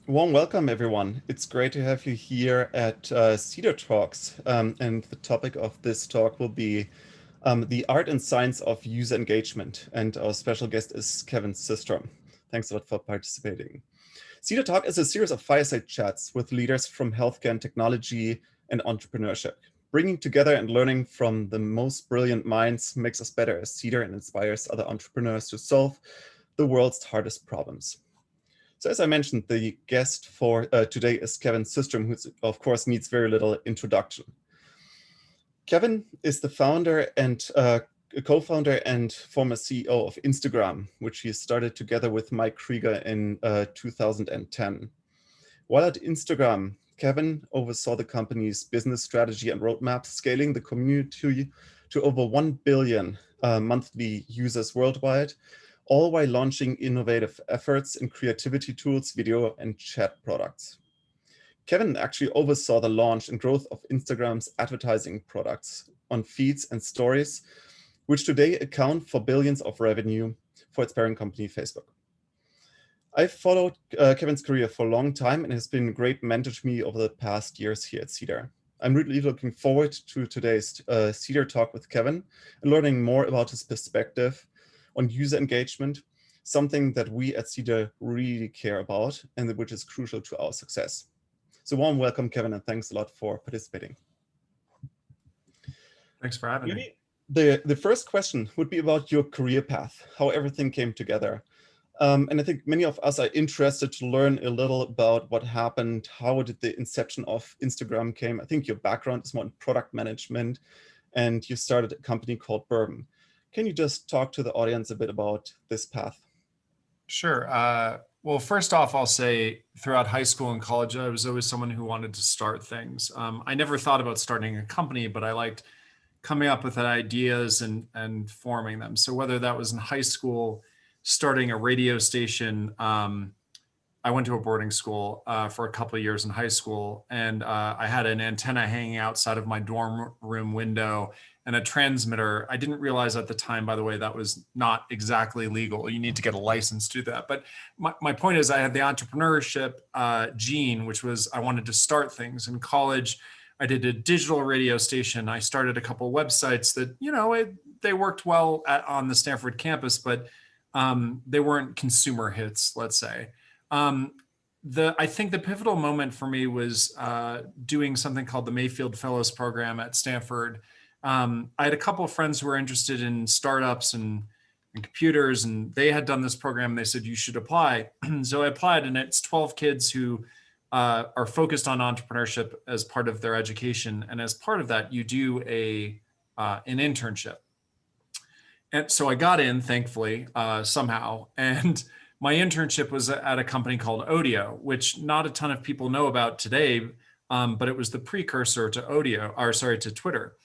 Warm welcome, everyone. It's great to have you here at Cedar Talks. And the topic of this talk will be the art and science of user engagement. And our special guest is Kevin Systrom. Thanks a lot for participating. Cedar Talk is a series of fireside chats with leaders from healthcare and technology and entrepreneurship. Bringing together and learning from the most brilliant minds makes us better as Cedar and inspires other entrepreneurs to solve the world's hardest problems. So as I mentioned, the guest for today is Kevin Systrom, who of course needs very little introduction. Kevin is the founder and co-founder and former CEO of Instagram, which he started together with Mike Krieger in 2010. While at Instagram, Kevin oversaw the company's business strategy and roadmap, scaling the community to over 1 billion monthly users worldwide, all while launching innovative efforts in creativity tools, video, and chat products. Kevin actually oversaw the launch and growth of Instagram's advertising products on feeds and stories, which today account for billions of revenue for its parent company, Facebook. I've followed Kevin's career for a long time and has been a great mentor to me over the past years here at Cedar. I'm really looking forward to today's Cedar Talk with Kevin and learning more about his perspective on user engagement, something that we at Cedar really care about and which is crucial to our success. So warm welcome, Kevin, and thanks a lot for participating. Thanks for having me. The first question would be about your career path, how everything came together. And I think many of us are interested to learn a little about what happened. How did the inception of Instagram came? I think your background is more in product management and you started a company called Bourbon. Can you just talk to the audience a bit about this path? Sure. Well, first off, I'll say throughout high school and college, I was always someone who wanted to start things. I never thought about starting a company, but I liked coming up with ideas and forming them. So whether that was in high school, starting a radio station, I went to a boarding school for a couple of years in high school, and I had an antenna hanging outside of my dorm room window and a transmitter. I didn't realize at the time, by the way, that was not exactly legal. You need to get a license to do that. But my point is I had the entrepreneurship gene, which was I wanted to start things. In college, I did a digital radio station. I started a couple of websites that, they worked well on the Stanford campus, but they weren't consumer hits, let's say. I think the pivotal moment for me was doing something called the Mayfield Fellows Program at Stanford. I had a couple of friends who were interested in startups and computers, and they had done this program. They said, you should apply. So I applied, and it's 12 kids who are focused on entrepreneurship as part of their education. And as part of that, you do an internship. And so I got in, thankfully, somehow. And my internship was at a company called Odeo, which not a ton of people know about today, but it was the precursor to Twitter.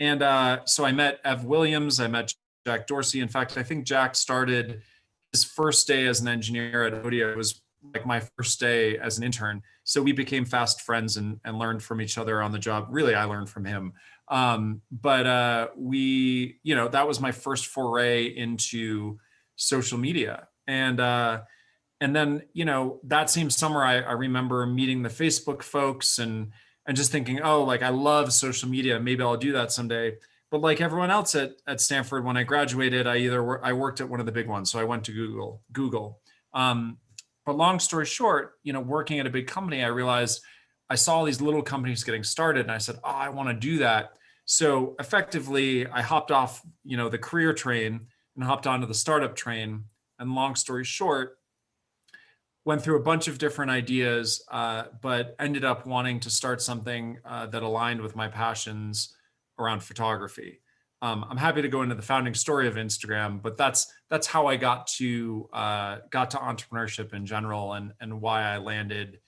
And so I met Ev Williams, I met Jack Dorsey. In fact, I think Jack started his first day as an engineer at Odeo. It was like my first day as an intern. So we became fast friends and learned from each other on the job. Really, I learned from him. But that was my first foray into social media. And then, that same summer, I remember meeting the Facebook folks and just thinking, oh, like I love social media. Maybe I'll do that someday. But like everyone else at Stanford, when I graduated, I worked at one of the big ones. So I went to Google. But long story short, working at a big company, I realized I saw all these little companies getting started, and I said, oh, I want to do that. So effectively, I hopped off, the career train and hopped onto the startup train. And long story short, went through a bunch of different ideas, but ended up wanting to start something that aligned with my passions around photography. I'm happy to go into the founding story of Instagram, but that's how I got to entrepreneurship in general and why I landed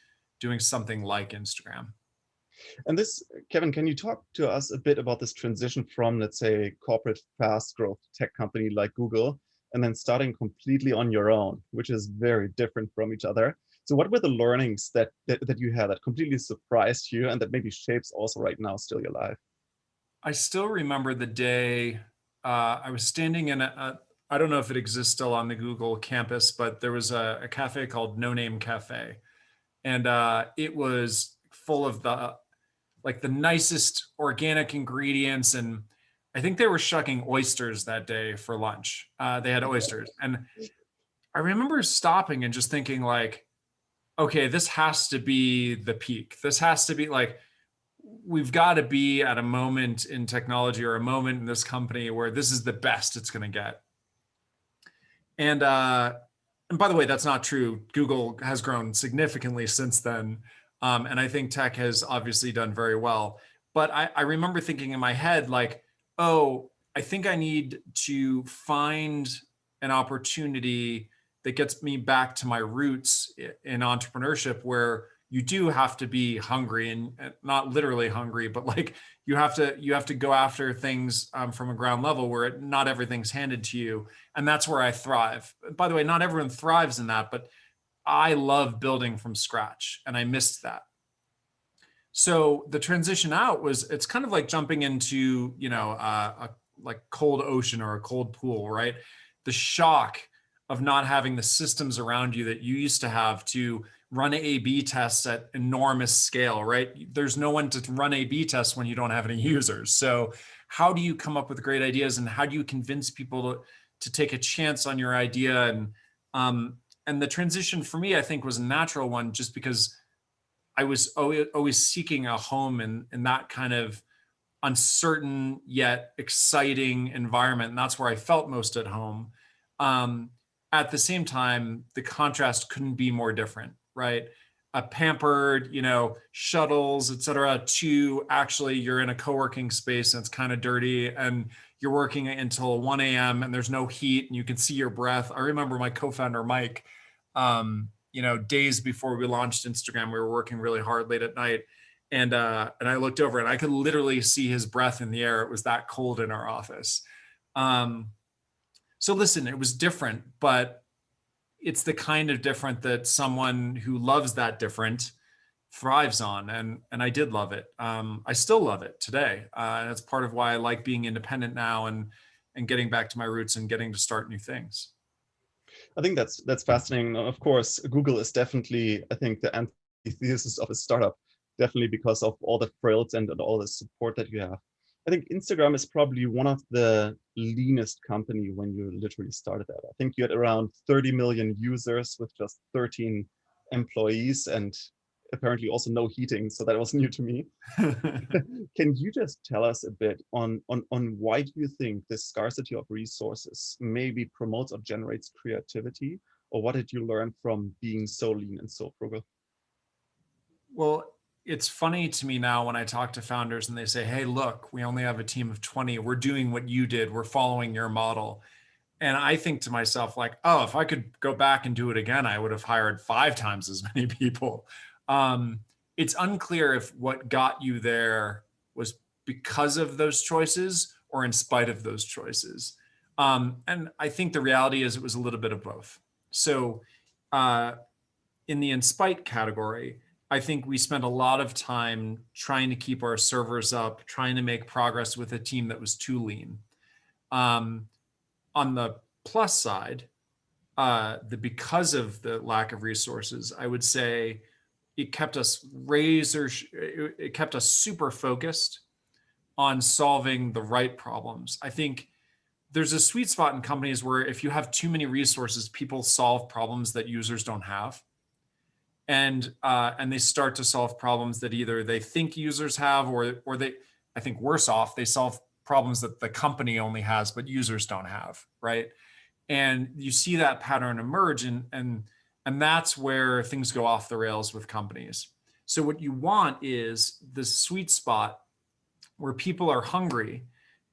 doing something like Instagram. And this, Kevin, can you talk to us a bit about this transition from, let's say, corporate fast growth tech company like Google, and then starting completely on your own, which is very different from each other. So what were the learnings that you had that completely surprised you and that maybe shapes also right now still your life? I still remember the day I was standing in I don't know if it exists still on the Google campus, but there was a cafe called No Name Cafe. And it was full of the nicest organic ingredients. And I think they were shucking oysters that day for lunch. They had oysters. And I remember stopping and just thinking like, okay, this has to be the peak. This has to be like, we've got to be at a moment in technology or a moment in this company where this is the best it's going to get. And by the way, that's not true. Google has grown significantly since then. And I think tech has obviously done very well. But I remember thinking in my head, like, oh, I think I need to find an opportunity that gets me back to my roots in entrepreneurship, where you do have to be hungry, and not literally hungry, but like you have to go after things from a ground level where not everything's handed to you. And that's where I thrive. By the way, not everyone thrives in that, but I love building from scratch, and I missed that. So the transition out was, it's kind of like jumping into, a like cold ocean or a cold pool, right? The shock of not having the systems around you that you used to have to run A/B tests at enormous scale, right? There's no one to run A/B tests when you don't have any users. So how do you come up with great ideas, and how do you convince people to take a chance on your idea? And the transition for me, I think, was a natural one, just because I was always seeking a home in that kind of uncertain yet exciting environment. And that's where I felt most at home. Um, at the same time, the contrast couldn't be more different, right? A pampered, shuttles, et cetera, to actually you're in a co-working space and it's kind of dirty, and you're working until 1 a.m. and there's no heat and you can see your breath. I remember my co-founder, Mike, days before we launched Instagram, we were working really hard late at night. And I looked over and I could literally see his breath in the air. It was that cold in our office. So listen, it was different, but it's the kind of different that someone who loves that different thrives on. And I did love it. I still love it today. And that's part of why I like being independent now, and getting back to my roots and getting to start new things. I think that's fascinating. Of course, Google is definitely, I think, the antithesis of a startup, definitely because of all the frills and all the support that you have. I think Instagram is probably one of the leanest company when you literally started that. I think you had around 30 million users with just 13 employees, and apparently also no heating. So that was new to me. Can you just tell us a bit on why do you think this scarcity of resources maybe promotes or generates creativity? Or what did you learn from being so lean and so frugal? Well, it's funny to me now when I talk to founders and they say, hey, look, we only have a team of 20. We're doing what you did. We're following your model. And I think to myself, like, oh, if I could go back and do it again, I would have hired 5 times as many people. Um, it's unclear if what got you there was because of those choices or in spite of those choices. And I think the reality is it was a little bit of both. So uh, in the in spite category, I think we spent a lot of time trying to keep our servers up, trying to make progress with a team that was too lean. Um, on the plus side, because of the lack of resources, I would say it kept us it kept us super focused on solving the right problems. I think there's a sweet spot in companies where if you have too many resources, people solve problems that users don't have, and they start to solve problems that either they think users have, or they, I think worse off, they solve problems that the company only has but users don't have, right? And you see that pattern emerge, and that's where things go off the rails with companies. So what you want is this sweet spot where people are hungry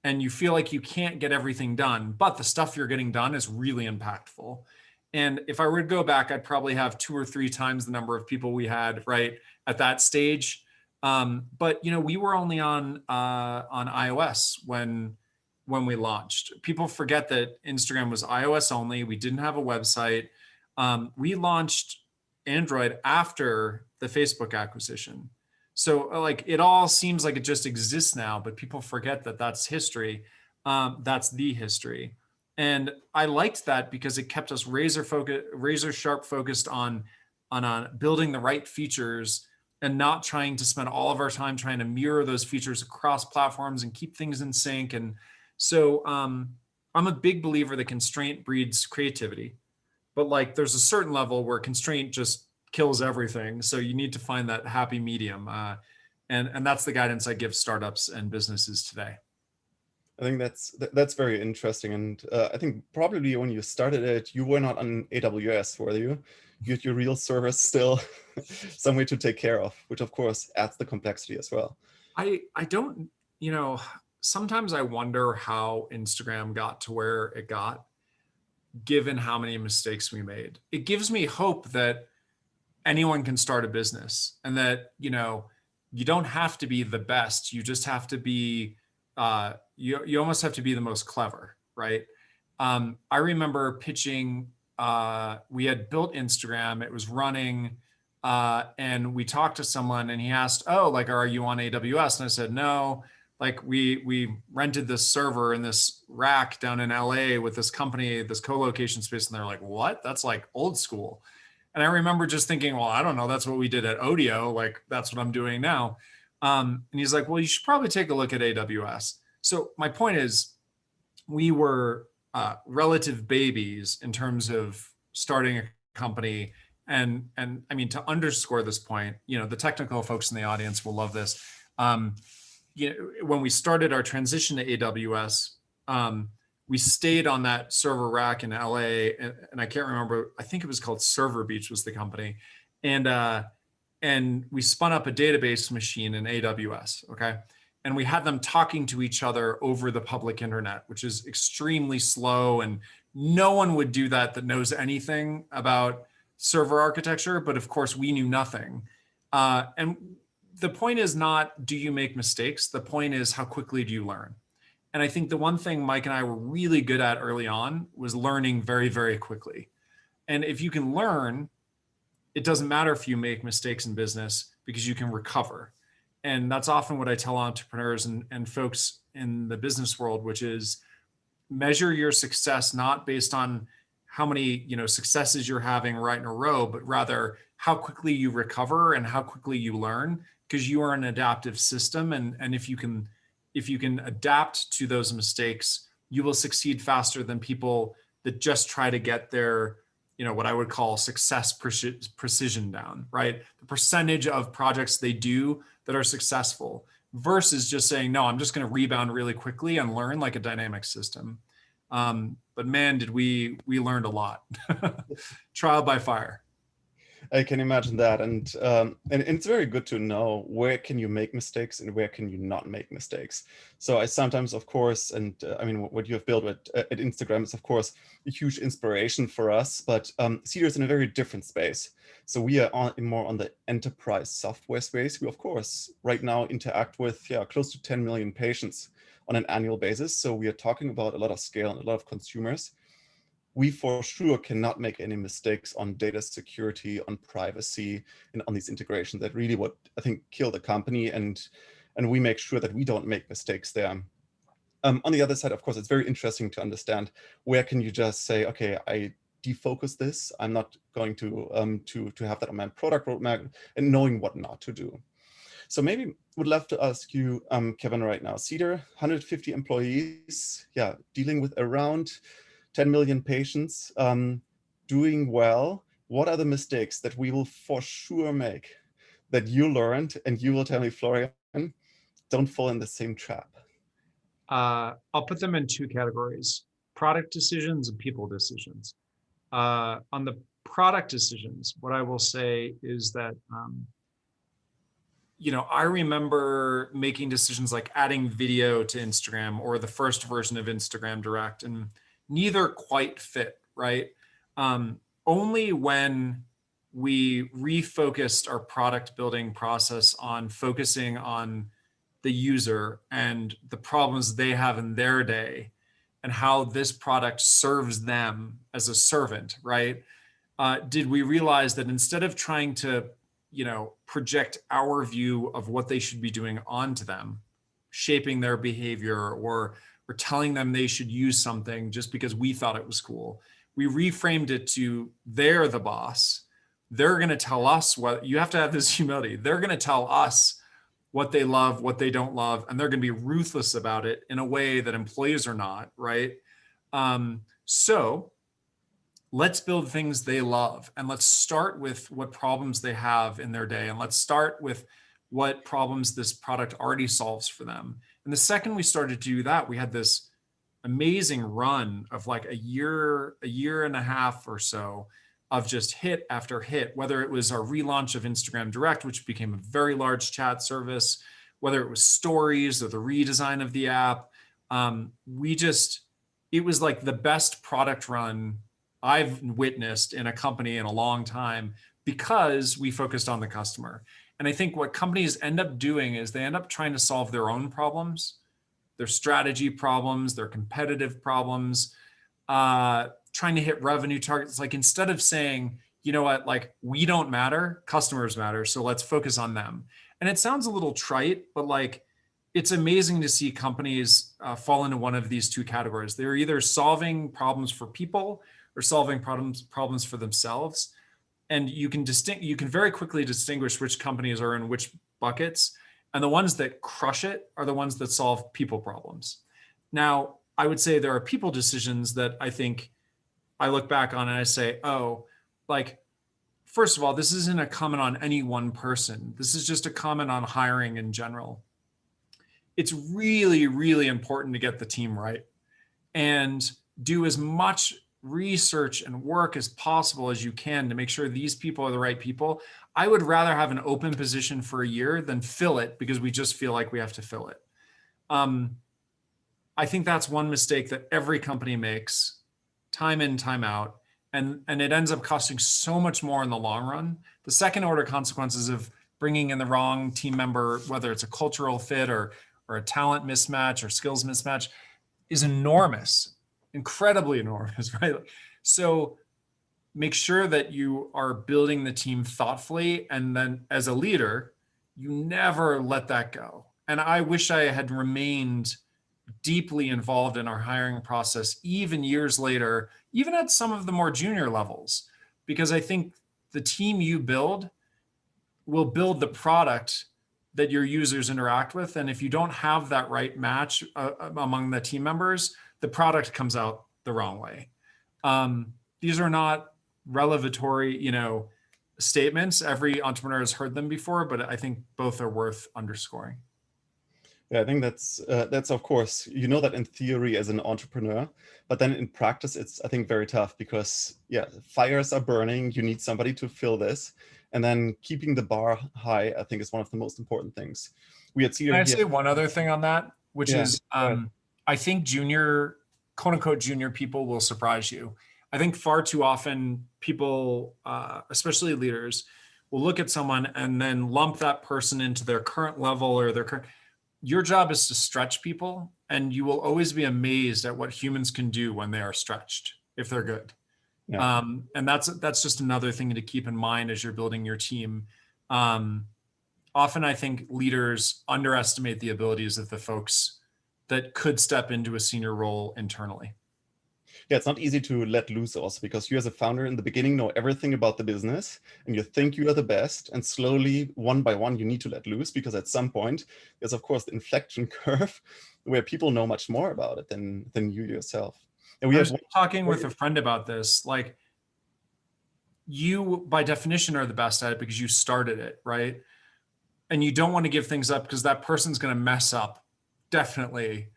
and you feel like you can't get everything done, but the stuff you're getting done is really impactful. And if I were to go back, I'd probably have 2 or 3 times the number of people we had right at that stage. But we were only on iOS when we launched. People forget that Instagram was iOS only. We didn't have a website. We launched Android after the Facebook acquisition. So like it all seems like it just exists now, but people forget that that's history. That's the history. And I liked that because it kept us razor sharp focused on building the right features and not trying to spend all of our time trying to mirror those features across platforms and keep things in sync. And so I'm a big believer that constraint breeds creativity, but like there's a certain level where constraint just kills everything. So you need to find that happy medium. And that's the guidance I give startups and businesses today. I think that's very interesting, and I think probably when you started it, you were not on AWS, were you? You had your real servers still, somewhere to take care of, which of course adds the complexity as well. I don't, sometimes I wonder how Instagram got to where it got, given how many mistakes we made. It gives me hope that anyone can start a business and that, you don't have to be the best. You just have to be, you almost have to be the most clever, right? I remember pitching, we had built Instagram, it was running, and we talked to someone and he asked, oh, like, are you on AWS? And I said, no, like we rented this server in this rack down in LA with this company, this co-location space. And they're like, what? That's like old school. And I remember just thinking, well, I don't know. That's what we did at Odeo. Like, that's what I'm doing now. And he's like, well, you should probably take a look at AWS. So my point is, we were relative babies in terms of starting a company. And I mean, to underscore this point, the technical folks in the audience will love this. When we started our transition to AWS, we stayed on that server rack in LA, and I can't remember. I think it was called Server Beach was the company, and we spun up a database machine in AWS. Okay, and we had them talking to each other over the public internet, which is extremely slow, and no one would do that knows anything about server architecture. But of course, we knew nothing, and the point is not do you make mistakes. The point is how quickly do you learn. And I think the one thing Mike and I were really good at early on was learning very, very quickly. And if you can learn, it doesn't matter if you make mistakes in business because you can recover. And that's often what I tell entrepreneurs and folks in the business world, which is measure your success not based on how many successes you're having right in a row, but rather how quickly you recover and how quickly you learn, because you are an adaptive system. And if you can adapt to those mistakes, you will succeed faster than people that just try to get their, what I would call success precision down, right? The percentage of projects they do that are successful versus just saying, no, I'm just going to rebound really quickly and learn like a dynamic system. But man, did we learned a lot. Trial by fire. I can imagine that, and it's very good to know where can you make mistakes and where can you not make mistakes. So I sometimes, of course, and I mean what you have built at Instagram is of course a huge inspiration for us, but Cedar is in a very different space. So we are more on the enterprise software space. We of course right now interact with close to 10 million patients on an annual basis. So we are talking about a lot of scale and a lot of consumers. We for sure cannot make any mistakes on data security, on privacy, and on these integrations. That really what I think kill the company, and we make sure that we don't make mistakes there. On the other side, of course, it's very interesting to understand where can you just say, okay, I defocus this. I'm not going to have that on my product roadmap, and knowing what not to do. So maybe would love to ask you, Kevin, right now. Cedar, 150 employees, dealing with around 10 million patients, doing well. What are the mistakes that we will for sure make that you learned and you will tell me, Florian, don't fall in the same trap? I'll put them in two categories: product decisions and people decisions. On the product decisions, what I will say is that, I remember making decisions like adding video to Instagram or the first version of Instagram Direct, and neither quite fit, right? Only when we refocused our product building process on focusing on the user and the problems they have in their day and how this product serves them as a servant, right? Did we realize that instead of trying to, project our view of what they should be doing onto them, shaping their behavior or telling them they should use something just because we thought it was cool, we reframed it to they're the boss. They're going to tell us what you have to have this humility. They're going to tell us what they love, what they don't love, and they're going to be ruthless about it in a way that employees are not, right? So let's build things they love, and let's start with what problems they have in their day, and let's start with what problems this product already solves for them. And the second we started to do that, we had this amazing run of like a year and a half or so of just hit after hit, whether it was our relaunch of Instagram Direct, which became a very large chat service, whether it was stories or the redesign of the app. It was like the best product run I've witnessed in a company in a long time because we focused on the customer. And I think what companies end up doing is they end up trying to solve their own problems, their strategy problems, their competitive problems, trying to hit revenue targets. Like instead of saying, you know what, like we don't matter, customers matter, so let's focus on them. And it sounds a little trite, but like it's amazing to see companies fall into one of these two categories. They're either solving problems for people or solving problems for themselves. And you can very quickly distinguish which companies are in which buckets. And the ones that crush it are the ones that solve people problems. Now, I would say there are people decisions that I think I look back on and I say, oh, like, first of all, this isn't a comment on any one person. This is just a comment on hiring in general. It's really, really important to get the team right and do as much research and work as possible as you can to make sure these people are the right people. I would rather have an open position for a year than fill it because we just feel like we have to fill it. I think that's one mistake that every company makes time in, time out. And it ends up costing so much more in the long run. The second order consequences of bringing in the wrong team member, whether it's a cultural fit or a talent mismatch or skills mismatch, is enormous, incredibly enormous, right? So make sure that you are building the team thoughtfully. And then as a leader, you never let that go. And I wish I had remained deeply involved in our hiring process, even years later, even at some of the more junior levels, because I think the team you build will build the product that your users interact with. And if you don't have that right match among the team members, the product comes out the wrong way. These are not revelatory, statements. Every entrepreneur has heard them before, but I think both are worth underscoring. Yeah, I think that's of course, that in theory as an entrepreneur, but then in practice, it's I think very tough because fires are burning. You need somebody to fill this, and then keeping the bar high, I think, is one of the most important things. We at Cedar Can I here. say one other thing on that, which Yeah, is go ahead. I think junior, quote unquote, junior people will surprise you. I think far too often people, especially leaders, will look at someone and then lump that person into their current level or their current. Your job is to stretch people, and you will always be amazed at what humans can do when they are stretched, if they're good. Yeah. And that's just another thing to keep in mind as you're building your team. Often I think leaders underestimate the abilities of the folks that could step into a senior role internally. Yeah, it's not easy to let loose also because you as a founder in the beginning know everything about the business and you think you are the best, and slowly one by one you need to let loose because at some point there's of course the inflection curve where people know much more about it than you yourself. And we I have was one. talking with a friend about this. Like, you by definition are the best at it because you started it, right? And you don't want to give things up because that person's going to mess up, definitely,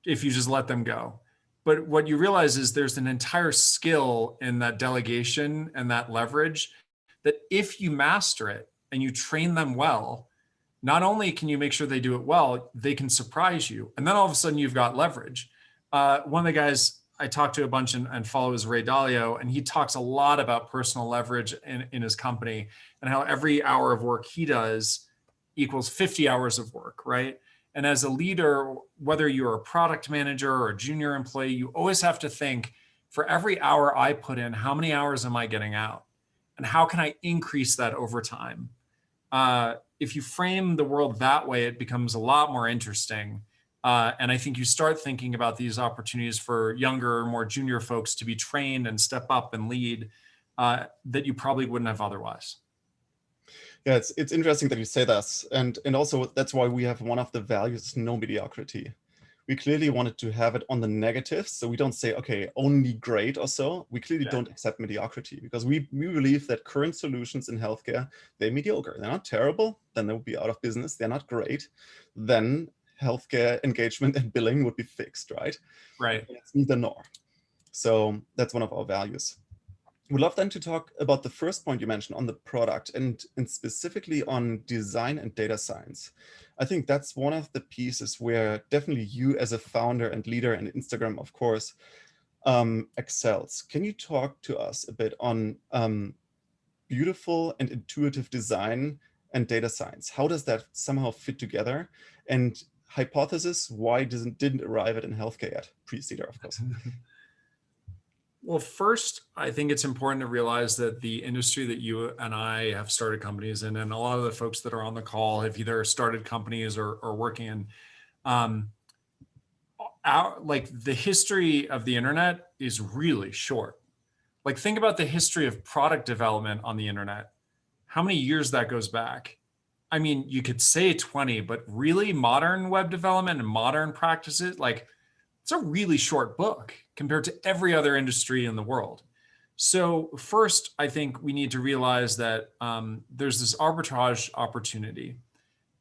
if you just let them go. But what you realize is there's an entire skill in that delegation and that leverage that if you master it and you train them well, not only can you make sure they do it well, they can surprise you. And then all of a sudden you've got leverage. One of the guys I talk to a bunch and follow his Ray Dalio, and he talks a lot about personal leverage in his company and how every hour of work he does equals 50 hours of work, right? And as a leader, whether you're a product manager or a junior employee, you always have to think, for every hour I put in, how many hours am I getting out? And how can I increase that over time? If you frame the world that way, it becomes a lot more interesting. And I think you start thinking about these opportunities for younger, more junior folks to be trained and step up and lead that you probably wouldn't have otherwise. Yeah, it's interesting that you say this, and also that's why we have one of the values, no mediocrity. We clearly wanted to have it on the negatives, so we don't say, okay, only great or so. We clearly Yeah. don't accept mediocrity because we believe that current solutions in healthcare, they're mediocre. They're not terrible, then they would be out of business. They're not great, then healthcare engagement and billing would be fixed, right? Right. It's neither nor. So that's one of our values. Would love then to talk about the first point you mentioned on the product and specifically on design and data science. I think that's one of the pieces where definitely you as a founder and leader and Instagram, of course, excels. Can you talk to us a bit on beautiful and intuitive design and data science? How does that somehow fit together? And hypothesis, why didn't arrive at in healthcare yet? Pre-Cedar, of course. Well, first, I think it's important to realize that the industry that you and I have started companies in, and a lot of the folks that are on the call have either started companies or working in, um, like the history of the internet is really short. Like think about the history of product development on the internet, how many years that goes back. I mean, you could say 20, but really modern web development and modern practices, like it's a really short book compared to every other industry in the world. So first, I think we need to realize that there's this arbitrage opportunity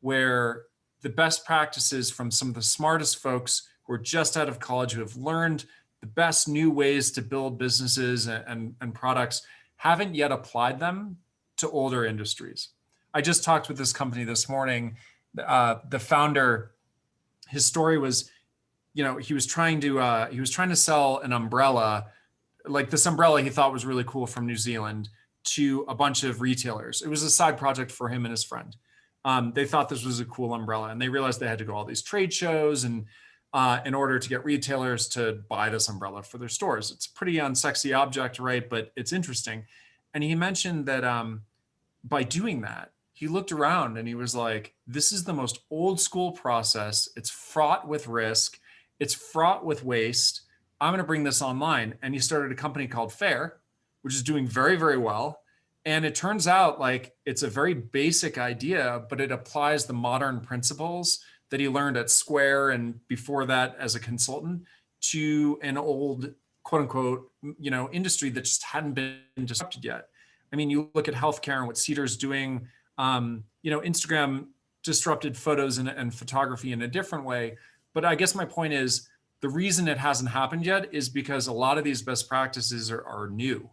where the best practices from some of the smartest folks who are just out of college, who have learned the best new ways to build businesses and products, haven't yet applied them to older industries. I just talked with this company this morning. The founder, his story was, he was trying to sell an umbrella, like this umbrella he thought was really cool from New Zealand, to a bunch of retailers. It was a side project for him and his friend. They thought this was a cool umbrella, and they realized they had to go to all these trade shows and in order to get retailers to buy this umbrella for their stores. It's a pretty unsexy object, right? But it's interesting. And he mentioned that by doing that, he looked around and he was like, this is the most old school process. It's fraught with risk. It's fraught with waste. I'm going to bring this online. And he started a company called Fair, which is doing very, very well. And it turns out like it's a very basic idea, but it applies the modern principles that he learned at Square and before that as a consultant to an old quote unquote, industry that just hadn't been disrupted yet. I mean, you look at healthcare and what Cedar's doing, Instagram disrupted photos and photography in a different way. But I guess my point is the reason it hasn't happened yet is because a lot of these best practices are new.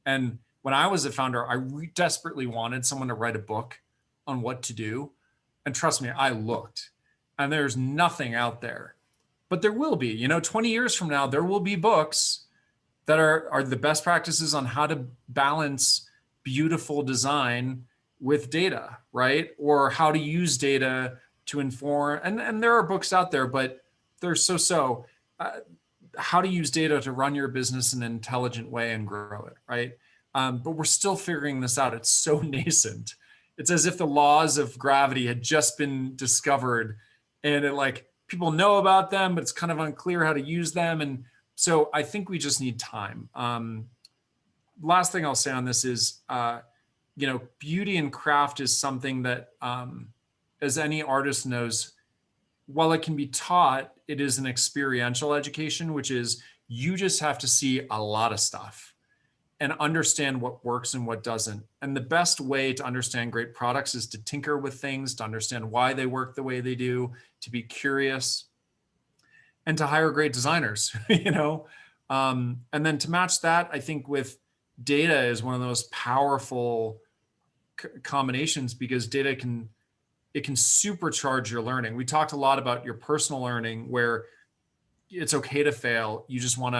And when I was a founder, I desperately wanted someone to write a book on what to do. And trust me, I looked and there's nothing out there. But there will be, 20 years from now, there will be books that are the best practices on how to balance beautiful design with data, right? Or how to use data to inform. And there are books out there, but they're so. How to use data to run your business in an intelligent way and grow it, right? But we're still figuring this out. It's so nascent. It's as if the laws of gravity had just been discovered, and it like people know about them, but it's kind of unclear how to use them. And so I think we just need time. Last thing I'll say on this is, beauty and craft is something that, as any artist knows, while it can be taught, it is an experiential education, which is you just have to see a lot of stuff and understand what works and what doesn't. And the best way to understand great products is to tinker with things, to understand why they work the way they do, to be curious, and to hire great designers, and then to match that, I think with data is one of the most powerful combinations because data can supercharge your learning. We talked a lot about your personal learning where it's okay to fail. You want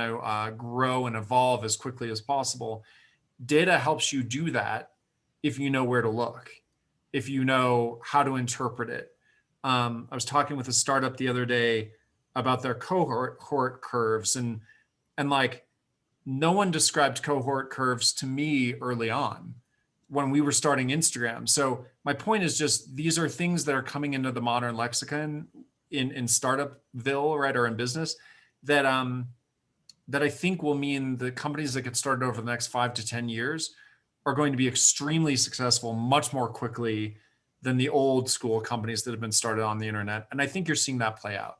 to grow and evolve as quickly as possible. Data helps you do that if you know where to look, if you know how to interpret it. I was talking with a startup the other day about their cohort curves, and like no one described cohort curves to me early on when we were starting Instagram. So my point is just these are things that are coming into the modern lexicon in startupville, right, or in business that I think will mean the companies that get started over the next 5 to 10 years are going to be extremely successful much more quickly than the old school companies that have been started on the internet. And I think you're seeing that play out.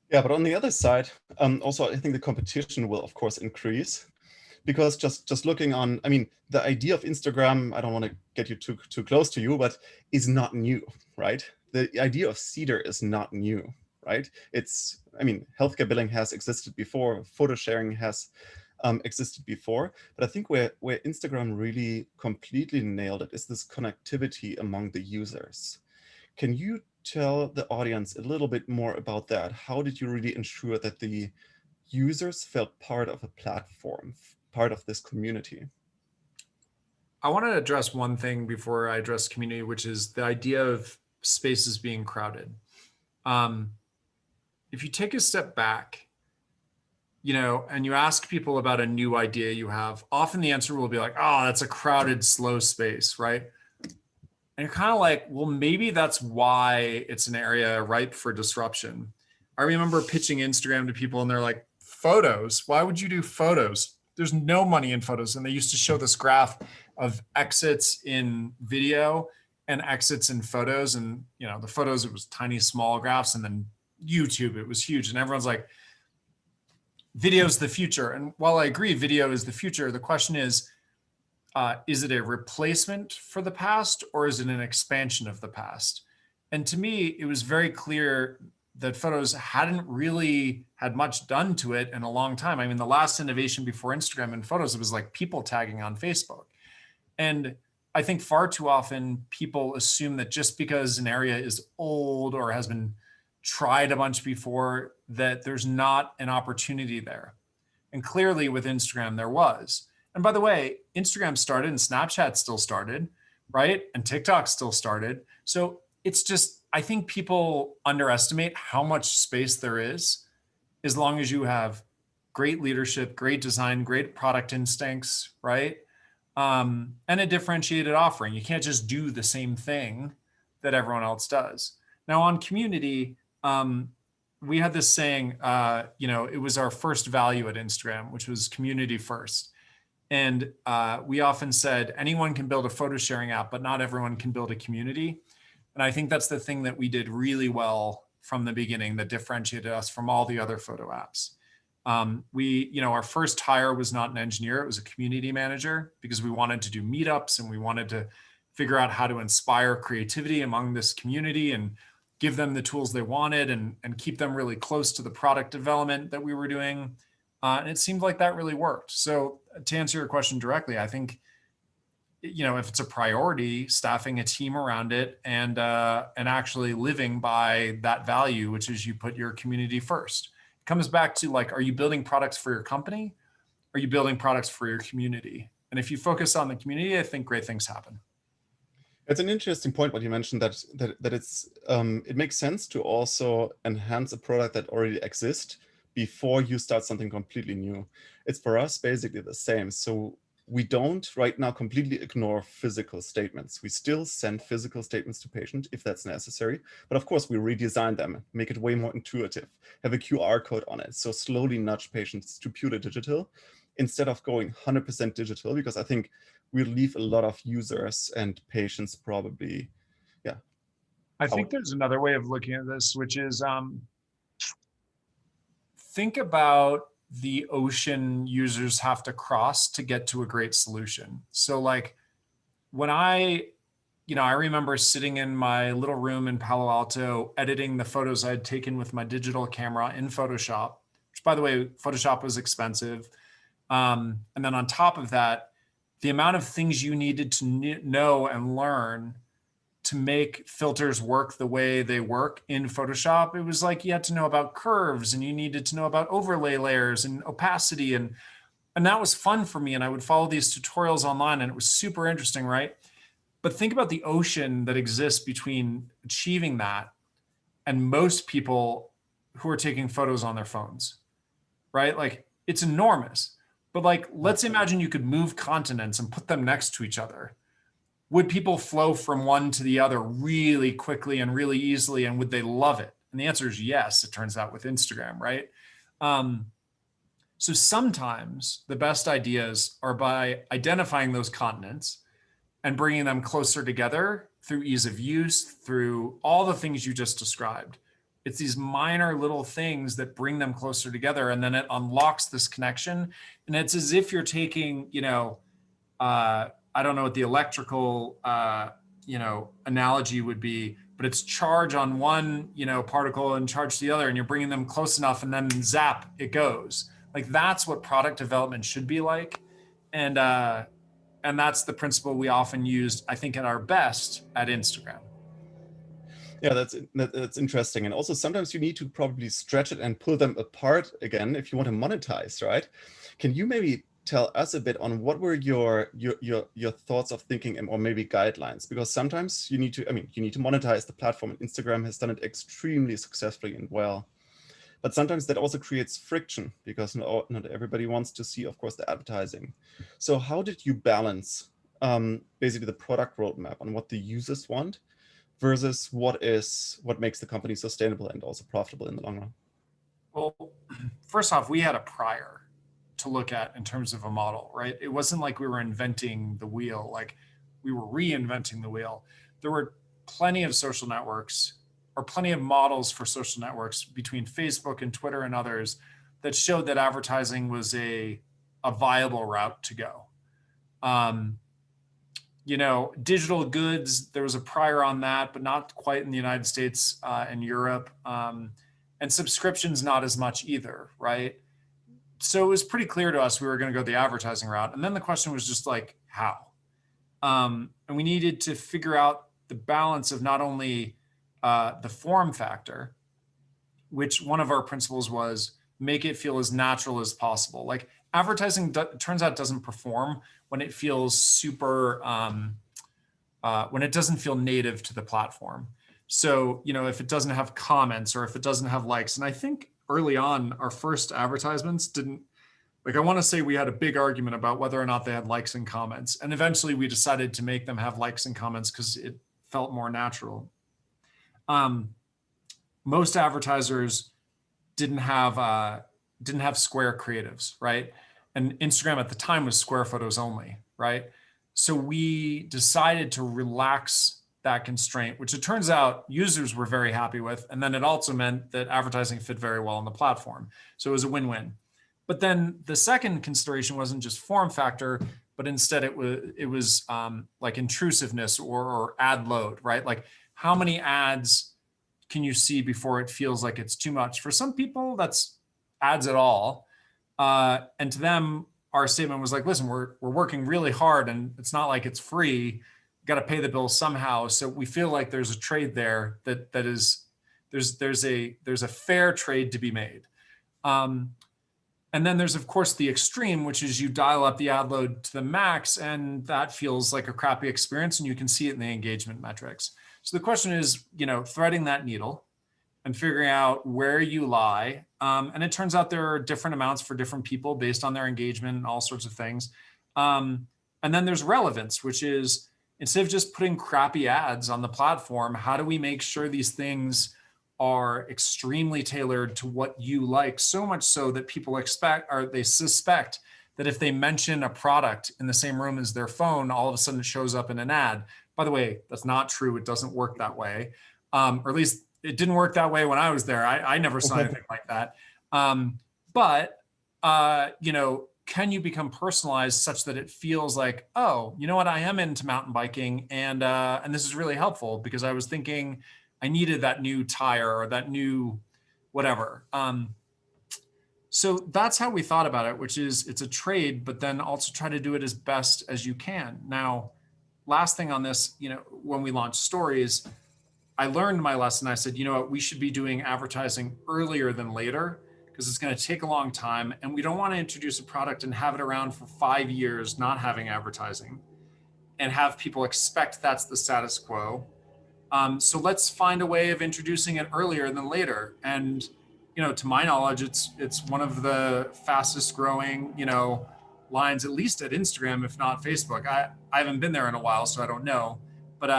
Yeah, but on the other side, also I think the competition will of course increase because just looking on, I mean, the idea of Instagram, I don't want to get you too close to you, but is not new, right? The idea of Cedar is not new, right? It's, I mean, healthcare billing has existed before, photo sharing has existed before, but I think where Instagram really completely nailed it is this connectivity among the users. Can you tell the audience a little bit more about that? How did you really ensure that the users felt part of a platform, part of this community? I want to address one thing before I address community, which is the idea of spaces being crowded. Um, if you take a step back, and you ask people about a new idea you have, often the answer will be like, oh, that's a crowded, slow space, right? And you're kind of like, well, maybe that's why it's an area ripe for disruption. I remember pitching Instagram to people and they're like, photos? Why would you do photos? There's no money in photos. And they used to show this graph of exits in video and exits in photos. And, the photos, it was tiny, small graphs. And then YouTube, it was huge. And everyone's like, video's the future. And while I agree, video is the future, the question is it a replacement for the past or is it an expansion of the past? And to me, it was very clear that photos hadn't really had much done to it in a long time. I mean, the last innovation before Instagram and photos, it was like people tagging on Facebook. And I think far too often people assume that just because an area is old or has been tried a bunch before, that there's not an opportunity there. And clearly with Instagram, there was. And by the way, Instagram started and Snapchat still started, right? And TikTok still started. So it's just, I think people underestimate how much space there is as long as you have great leadership, great design, great product instincts, right? And a differentiated offering. You can't just do the same thing that everyone else does. Now on community, we had this saying, it was our first value at Instagram, which was community first. And we often said anyone can build a photo sharing app, but not everyone can build a community. And I think that's the thing that we did really well from the beginning that differentiated us from all the other photo apps. Our first hire was not an engineer, it was a community manager because we wanted to do meetups and we wanted to figure out how to inspire creativity among this community and give them the tools they wanted and keep them really close to the product development that we were doing. And it seemed like that really worked. So to answer your question directly, I think, if it's a priority, staffing a team around it and actually living by that value, which is you put your community first. It comes back to like, are you building products for your company? Are you building products for your community? And if you focus on the community, I think great things happen. It's an interesting point what you mentioned that it's it makes sense to also enhance a product that already exists before you start something completely new. It's for us basically the same. So we don't right now completely ignore physical statements. We still send physical statements to patients if that's necessary. But of course, we redesign them, make it way more intuitive, have a QR code on it. So slowly nudge patients to pure digital instead of going 100% digital, because I think we'll leave a lot of users and patients probably, yeah. I think there's another way of looking at this, which is think about the ocean users have to cross to get to a great solution. So like when I remember sitting in my little room in Palo Alto, editing the photos I'd taken with my digital camera in Photoshop, which by the way, Photoshop was expensive. And then on top of that, the amount of things you needed to know and learn to make filters work the way they work in Photoshop, it was like you had to know about curves and you needed to know about overlay layers and opacity. And that was fun for me. And I would follow these tutorials online and it was super interesting, right? But think about the ocean that exists between achieving that and most people who are taking photos on their phones, right? Like it's enormous. But like, let's imagine you could move continents and put them next to each other. Would people flow from one to the other really quickly and really easily? And would they love it? And the answer is yes, it turns out with Instagram, right? Um, so sometimes the best ideas are by identifying those continents and bringing them closer together through ease of use, through all the things you just described. It's these minor little things that bring them closer together, and then it unlocks this connection. And it's as if you're taking, I don't know what the electrical, analogy would be, but it's charge on one, particle and charge to the other, and you're bringing them close enough, and then zap, it goes. Like that's what product development should be like, and that's the principle we often used, I think, at our best at Instagram. Yeah, that's interesting. And also sometimes you need to probably stretch it and pull them apart again if you want to monetize, right? Can you maybe tell us a bit on what were your thoughts of thinking or maybe guidelines? Because sometimes you need to, you need to monetize the platform, and Instagram has done it extremely successfully and well. But sometimes that also creates friction because not everybody wants to see, of course, the advertising. So how did you balance basically the product roadmap on what the users want versus what makes the company sustainable and also profitable in the long run? Well, first off, we had a prior to look at in terms of a model, right? It wasn't like we were inventing the wheel, like we were reinventing the wheel. There were plenty of social networks or plenty of models for social networks between Facebook and Twitter and others that showed that advertising was a viable route to go. Digital goods, there was a prior on that, but not quite in the United States and Europe. And subscriptions, not as much either, right? So it was pretty clear to us we were going to go the advertising route. And then the question was just like, how? And we needed to figure out the balance of not only the form factor, which one of our principles was make it feel as natural as possible. Like advertising turns out doesn't perform when it feels super, when it doesn't feel native to the platform. So, if it doesn't have comments or if it doesn't have likes, and I think early on, our first advertisements didn't, like, I want to say we had a big argument about whether or not they had likes and comments. And eventually we decided to make them have likes and comments because it felt more natural. Most advertisers didn't have square creatives, right? And Instagram at the time was square photos only, right? So we decided to relax that constraint, which it turns out users were very happy with. And then it also meant that advertising fit very well on the platform. So it was a win-win. But then the second consideration wasn't just form factor, but instead it was like intrusiveness or ad load, right? Like how many ads can you see before it feels like it's too much? For some people, that's ads at all. And to them, our statement was like, listen, we're working really hard and it's not like it's free. Got to pay the bill somehow. So we feel like there's a trade there that is, there's a fair trade to be made. And then there's, of course, the extreme, which is you dial up the ad load to the max, and that feels like a crappy experience, and you can see it in the engagement metrics. So the question is, threading that needle and figuring out where you lie. And it turns out there are different amounts for different people based on their engagement and all sorts of things. And then there's relevance, which is instead of just putting crappy ads on the platform, how do we make sure these things are extremely tailored to what you like, so much so that people expect, or they suspect, that if they mention a product in the same room as their phone, all of a sudden it shows up in an ad. By the way, that's not true. It doesn't work that way. Or at least it didn't work that way when I was there. I never saw anything like that. But can you become personalized such that it feels like, oh, you know what, I am into mountain biking, and this is really helpful because I was thinking I needed that new tire or that new whatever. So that's how we thought about it, which is it's a trade, but then also try to do it as best as you can. Now, last thing on this, when we launched stories, I learned my lesson. I said, you know what, we should be doing advertising earlier than later because it's going to take a long time. And we don't want to introduce a product and have it around for 5 years, not having advertising, and have people expect that's the status quo. So let's find a way of introducing it earlier than later. And to my knowledge, it's one of the fastest growing lines, at least at Instagram, if not Facebook. I haven't been there in a while, so I don't know. But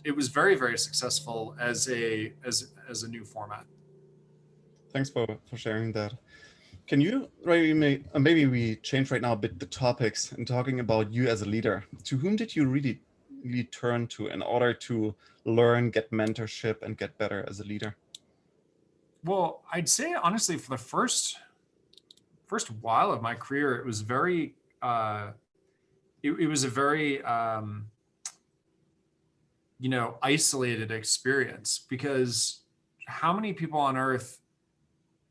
it was very, very successful as a new format. Thanks for sharing that. Can you maybe we change right now a bit the topics and talking about you as a leader? To whom did you really turn to in order to learn, get mentorship, and get better as a leader? Well, I'd say honestly, for the first while of my career, it was very it was a very isolated experience, because how many people on earth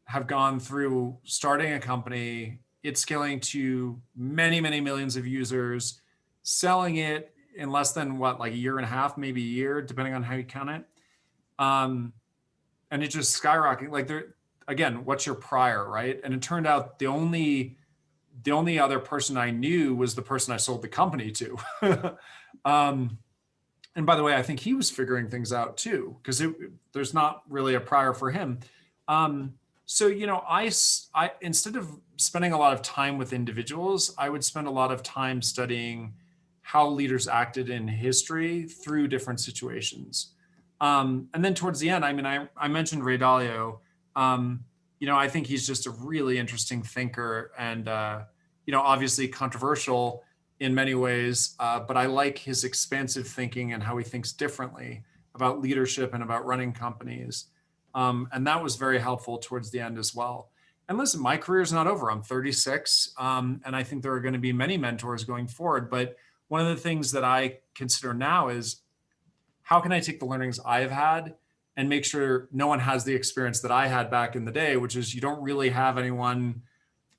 have gone through starting a company, it scaling to many, many millions of users, selling it in less than like a year and a half, maybe a year, depending on how you count it. And it just skyrocketing. Like, there, again, what's your prior, right? And it turned out the only other person I knew was the person I sold the company to. And by the way, I think he was figuring things out too, because there's not really a prior for him. So I instead of spending a lot of time with individuals, I would spend a lot of time studying how leaders acted in history through different situations. And then towards the end, I mean, I mentioned Ray Dalio. I think he's just a really interesting thinker, and obviously controversial in many ways, but I like his expansive thinking and how he thinks differently about leadership and about running companies. And that was very helpful towards the end as well. And listen, my career is not over. I'm 36, and I think there are going to be many mentors going forward. But one of the things that I consider now is, how can I take the learnings I've had and make sure no one has the experience that I had back in the day, which is you don't really have anyone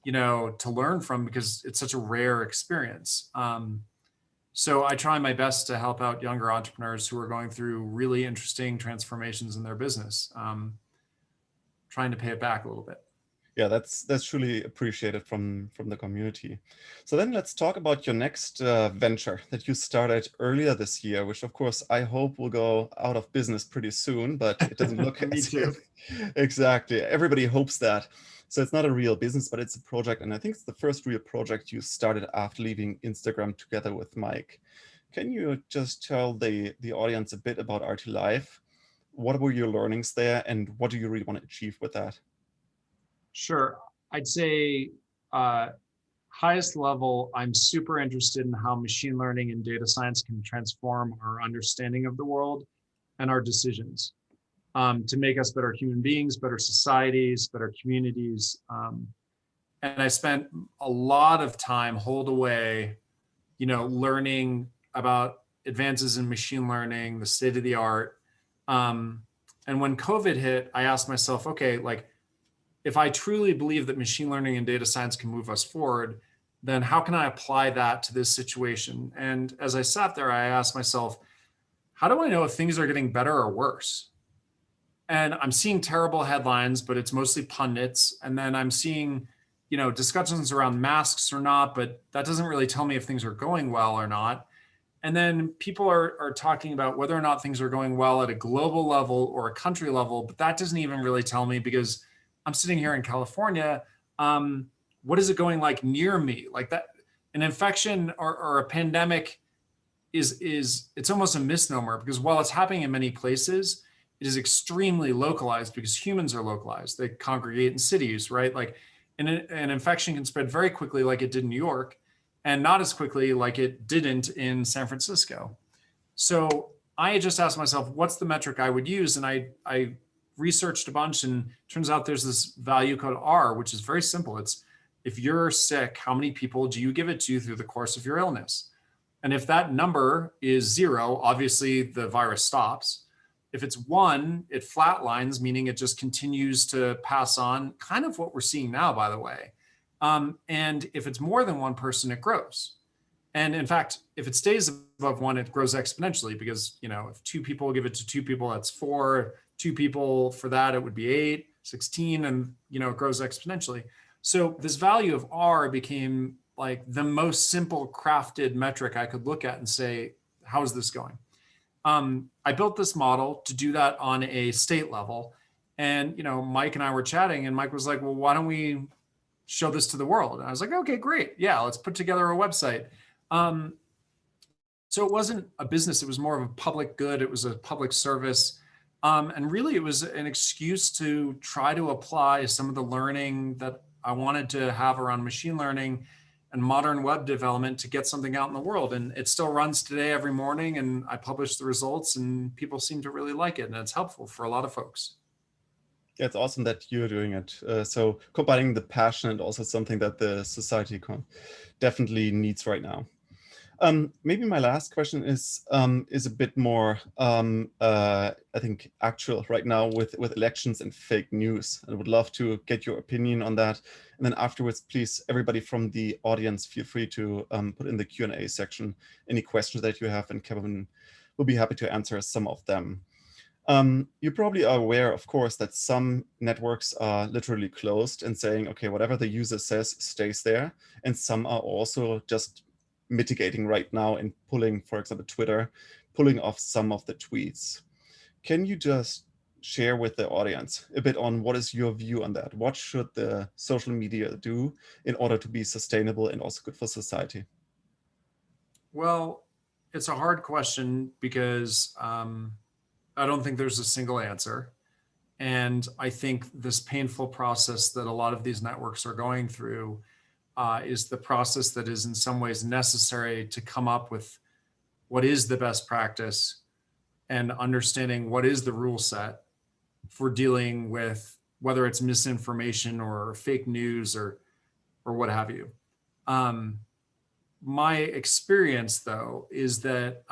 to learn from, because it's such a rare experience. So I try my best to help out younger entrepreneurs who are going through really interesting transformations in their business, trying to pay it back a little bit. Yeah, that's truly appreciated from the community. So then let's talk about your next venture that you started earlier this year, which of course I hope will go out of business pretty soon, but it doesn't look Me as too. if exactly. Everybody hopes that. So it's not a real business, but it's a project, and I think it's the first real project you started after leaving Instagram together with Mike. Can you just tell the audience a bit about RT Life? What were your learnings there, and what do you really want to achieve with that? Sure. I'd say uh, highest level, I'm super interested in how machine learning and data science can transform our understanding of the world and our decisions, to make us better human beings, better societies, better communities. And I spent a lot of time holed away, learning about advances in machine learning, the state of the art. And when COVID hit, I asked myself, okay, like, if I truly believe that machine learning and data science can move us forward, then how can I apply that to this situation? And as I sat there, I asked myself, how do I know if things are getting better or worse? And I'm seeing terrible headlines, but it's mostly pundits. And then I'm seeing, discussions around masks or not, but that doesn't really tell me if things are going well or not. And then people are talking about whether or not things are going well at a global level or a country level, but that doesn't even really tell me, because I'm sitting here in California. What is it going like near me? Like that, an infection or a pandemic is it's almost a misnomer, because while it's happening in many places, it is extremely localized, because humans are localized. They congregate in cities, right? Like an infection can spread very quickly, like it did in New York, and not as quickly like it didn't in San Francisco. So I just asked myself, what's the metric I would use? And I researched a bunch, and turns out there's this value called R, which is very simple. It's, if you're sick, how many people do you give it to through the course of your illness? And if that number is 0, obviously the virus stops. If it's 1, it flatlines, meaning it just continues to pass on, kind of what we're seeing now, by the way. And if it's more than one person, it grows. And in fact, if it stays above one, it grows exponentially because, if two people give it to two people, that's four, two people for that, it would be 8, 16, and, it grows exponentially. So this value of R became like the most simple crafted metric I could look at and say, how is this going? I built this model to do that on a state level. And, Mike and I were chatting and Mike was like, well, why don't we show this to the world? And I was like, okay, great. Yeah, let's put together a website. Um, so it wasn't a business. It was more of a public good. It was a public service. And really it was an excuse to try to apply some of the learning that I wanted to have around machine learning and modern web development to get something out in the world. And it still runs today every morning. And I publish the results and people seem to really like it. And it's helpful for a lot of folks. Yeah, it's awesome that you're doing it. So combining the passion and also something that the society definitely needs right now. Maybe my last question is a bit more, I think, actual right now with elections and fake news. I would love to get your opinion on that. And then afterwards, please, everybody from the audience, feel free to put in the Q&A section any questions that you have, and Kevin will be happy to answer some of them. You probably are aware, of course, that some networks are literally closed and saying, okay, whatever the user says stays there. And some are also just mitigating right now and pulling, for example, Twitter, pulling off some of the tweets. Can you just share with the audience a bit on what is your view on that? What should the social media do in order to be sustainable and also good for society? Well, it's a hard question because I don't think there's a single answer. And I think this painful process that a lot of these networks are going through is the process that is in some ways necessary to come up with what is the best practice and understanding what is the rule set for dealing with whether it's misinformation or fake news or what have you. My experience, though, is that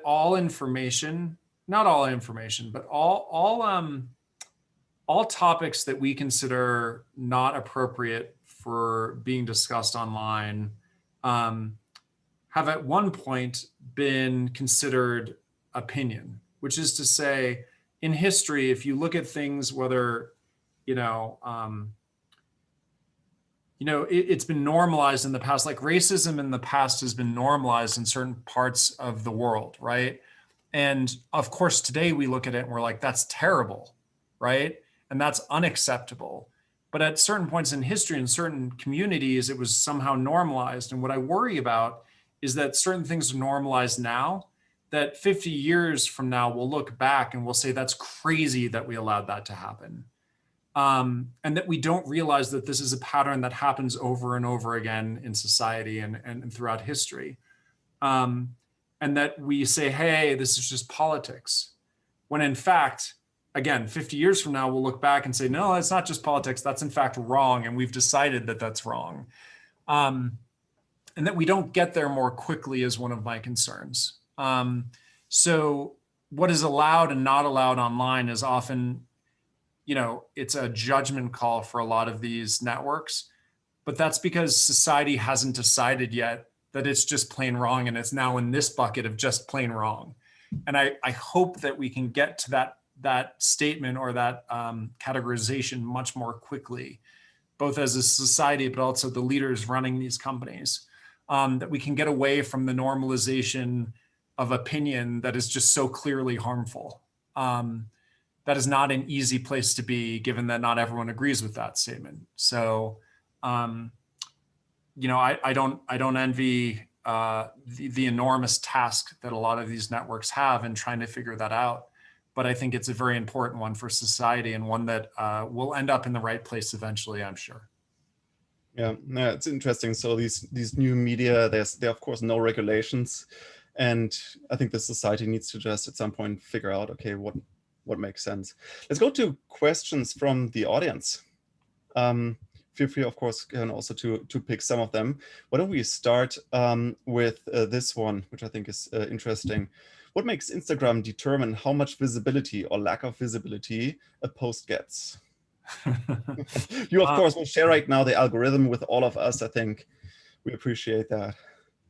all information, not all information, but all topics that we consider not appropriate for being discussed online have at one point been considered opinion, which is to say, in history, if you look at things, whether it's been normalized in the past, like racism in the past has been normalized in certain parts of the world, right? And of course, today we look at it and we're like, that's terrible, right? And that's unacceptable. But at certain points in history, in certain communities, it was somehow normalized. And what I worry about is that certain things are normalized now, that 50 years from now, we'll look back and we'll say, that's crazy that we allowed that to happen. And that we don't realize that this is a pattern that happens over and over again in society and throughout history. And that we say, hey, this is just politics. When in fact, again, 50 years from now, we'll look back and say, no, it's not just politics. That's in fact wrong. And we've decided that that's wrong. And that we don't get there more quickly is one of my concerns. So what is allowed and not allowed online is often, it's a judgment call for a lot of these networks, but that's because society hasn't decided yet that it's just plain wrong. And it's now in this bucket of just plain wrong. And I hope that we can get to that statement or that categorization much more quickly, both as a society, but also the leaders running these companies, that we can get away from the normalization of opinion that is just so clearly harmful. That is not an easy place to be, given that not everyone agrees with that statement. So, I don't envy the enormous task that a lot of these networks have in trying to figure that out. But I think it's a very important one for society, and one that will end up in the right place eventually, I'm sure. Yeah, it's interesting. So these new media, there are of course no regulations, and I think the society needs to just at some point figure out, okay, what makes sense. Let's go to questions from the audience. Feel free, of course, can also to pick some of them. Why don't we start with this one, which I think is interesting. What makes Instagram determine how much visibility or lack of visibility a post gets? You, of course, will share right now the algorithm with all of us, I think. We appreciate that.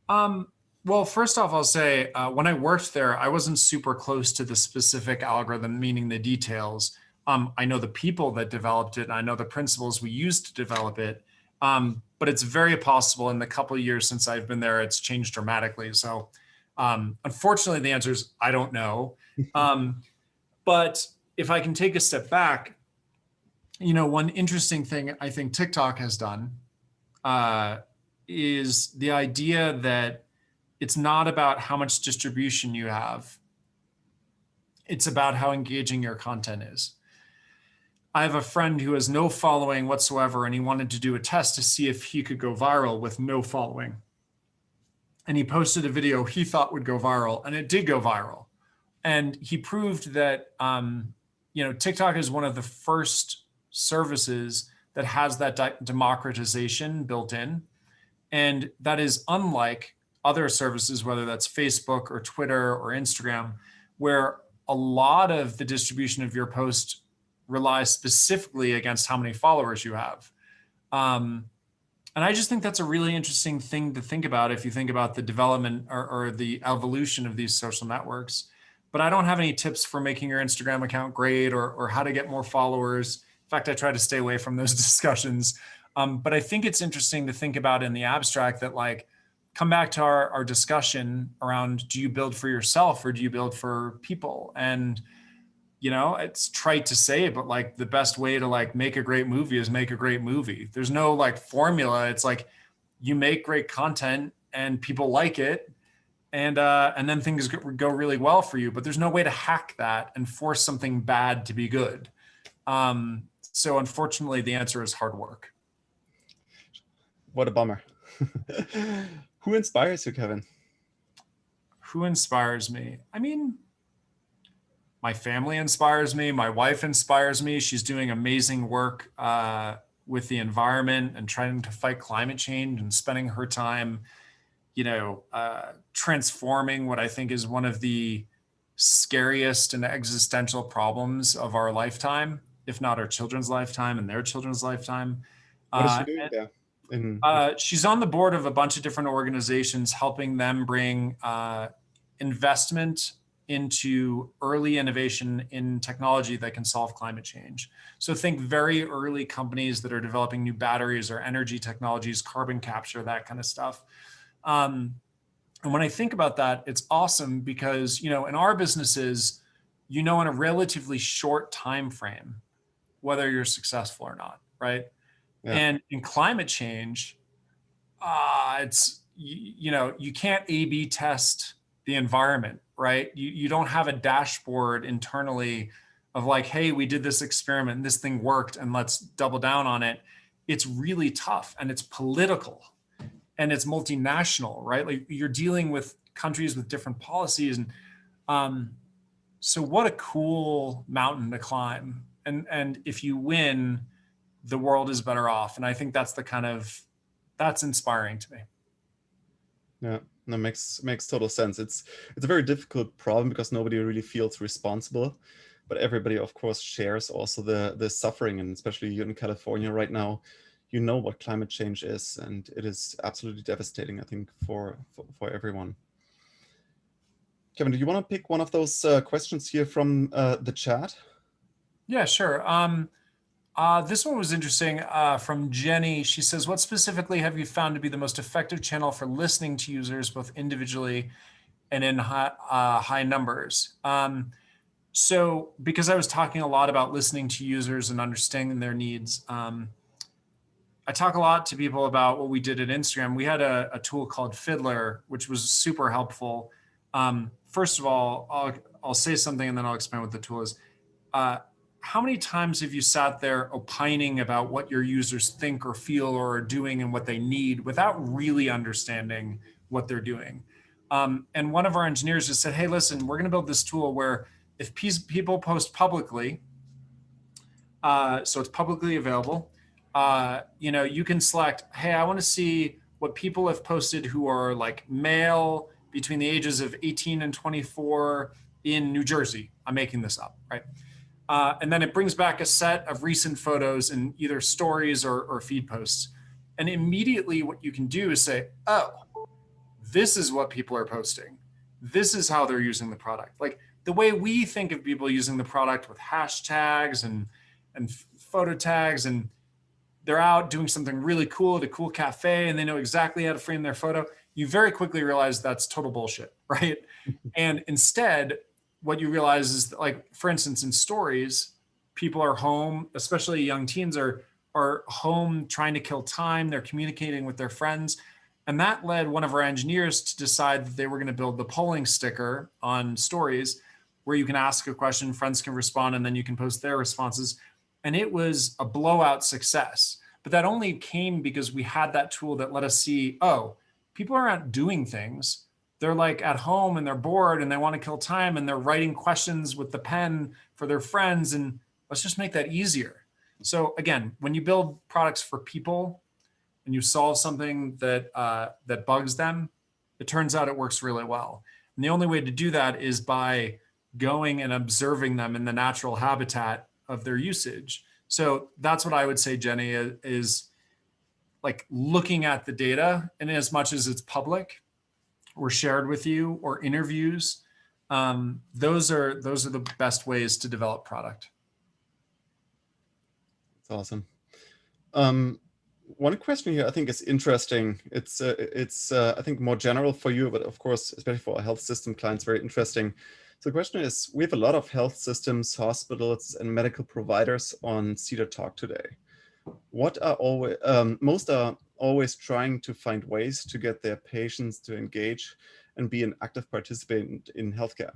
Um, well, first off, I'll say when I worked there, I wasn't super close to the specific algorithm, meaning the details. I know the people that developed it, and I know the principles we used to develop it. But it's very possible in the couple of years since I've been there, it's changed dramatically. So, unfortunately, the answer is I don't know. Um, but if I can take a step back, one interesting thing I think TikTok has done uh, is the idea that it's not about how much distribution you have. It's about how engaging your content is. I have a friend who has no following whatsoever, and he wanted to do a test to see if he could go viral with no following. And he posted a video he thought would go viral, and it did go viral. And he proved that, TikTok is one of the first services that has that democratization built in. And that is unlike other services, whether that's Facebook or Twitter or Instagram, where a lot of the distribution of your post relies specifically against how many followers you have. And I just think that's a really interesting thing to think about if you think about the development or the evolution of these social networks. But I don't have any tips for making your Instagram account great or how to get more followers. In fact, I try to stay away from those discussions. But I think it's interesting to think about in the abstract that, like, come back to our discussion around, do you build for yourself or do you build for people? And, it's trite to say, but like the best way to like make a great movie is make a great movie. There's no like formula. It's like you make great content and people like it, and then things go really well for you. But there's no way to hack that and force something bad to be good. So unfortunately, the answer is hard work. What a bummer. Who inspires you, Kevin? Who inspires me? I mean, my family inspires me. My wife inspires me. She's doing amazing work with the environment and trying to fight climate change and spending her time, transforming what I think is one of the scariest and existential problems of our lifetime, if not our children's lifetime and their children's lifetime. What is she Uh, doing there? she's on the board of a bunch of different organizations, helping them bring investment into early innovation in technology that can solve climate change. So think very early companies that are developing new batteries or energy technologies, carbon capture, that kind of stuff. And when I think about that, it's awesome because, in our businesses, in a relatively short time frame, whether you're successful or not, right? Yeah. And in climate change, you can't A/B test the environment, right? You don't have a dashboard internally of like, hey, we did this experiment and this thing worked and let's double down on it. It's really tough and it's political and it's multinational, right? Like you're dealing with countries with different policies. And so what a cool mountain to climb. And if you win, the world is better off. And I think that's that's inspiring to me. Yeah, that makes total sense. It's a very difficult problem because nobody really feels responsible, but everybody, of course, shares also the suffering, and especially you in California right now, you know what climate change is, and it is absolutely devastating, I think, for everyone. Kevin, do you want to pick one of those questions here from the chat? Yeah, sure. This one was interesting from Jenny. She says, what specifically have you found to be the most effective channel for listening to users, both individually and in high numbers? So because I was talking a lot about listening to users and understanding their needs, I talk a lot to people about what we did at Instagram. We had a tool called Fiddler, which was super helpful. First of all, I'll say something and then I'll explain what the tool is. How many times have you sat there opining about what your users think or feel or are doing and what they need without really understanding what they're doing? And one of our engineers just said, hey, listen, we're going to build this tool where if people post publicly, so it's publicly available, you can select, hey, I want to see what people have posted who are like male between the ages of 18 and 24 in New Jersey. I'm making this up, right? And then it brings back a set of recent photos in either stories or feed posts. And immediately what you can do is say, oh, this is what people are posting. This is how they're using the product. Like the way we think of people using the product with hashtags and photo tags, and they're out doing something really cool at a cool cafe and they know exactly how to frame their photo, you very quickly realize that's total bullshit, right? And instead, what you realize is that, like, for instance, in stories, people are home, especially young teens are home trying to kill time. They're communicating with their friends. And that led one of our engineers to decide that they were going to build the polling sticker on stories where you can ask a question, friends can respond, and then you can post their responses. And it was a blowout success. But that only came because we had that tool that let us see, oh, people aren't doing things. They're like at home and they're bored and they want to kill time and they're writing questions with the pen for their friends. And let's just make that easier. So again, when you build products for people and you solve something that bugs them, it turns out it works really well. And the only way to do that is by going and observing them in the natural habitat of their usage. So that's what I would say, Jenny, is like looking at the data, and as much as it's public or shared with you or interviews, those are the best ways to develop product. That's awesome. One question here I think is interesting. It's I think more general for you, but of course, especially for our health system clients, very interesting. So the question is, we have a lot of health systems, hospitals, and medical providers on Cedar Talk today. What are always most are always trying to find ways to get their patients to engage and be an active participant in healthcare.